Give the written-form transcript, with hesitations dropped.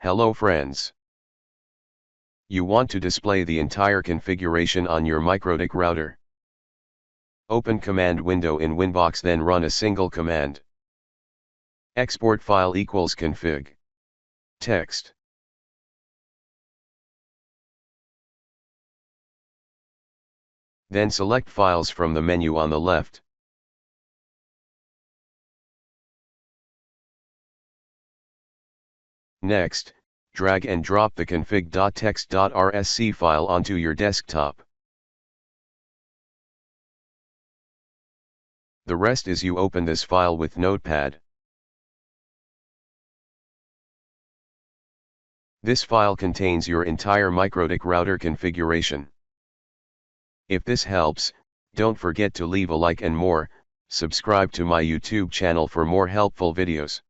Hello friends. You want to display the entire configuration on your Mikrotik router. Open command window in Winbox, then run a single command. Export file equals config. Text. Then select files from the menu on the left. Next, drag and drop the config.txt.rs file onto your desktop. The rest is you open this file with Notepad. This file contains your entire Mikrotik router configuration. If this helps, don't forget to leave a like and subscribe to my YouTube channel for more helpful videos.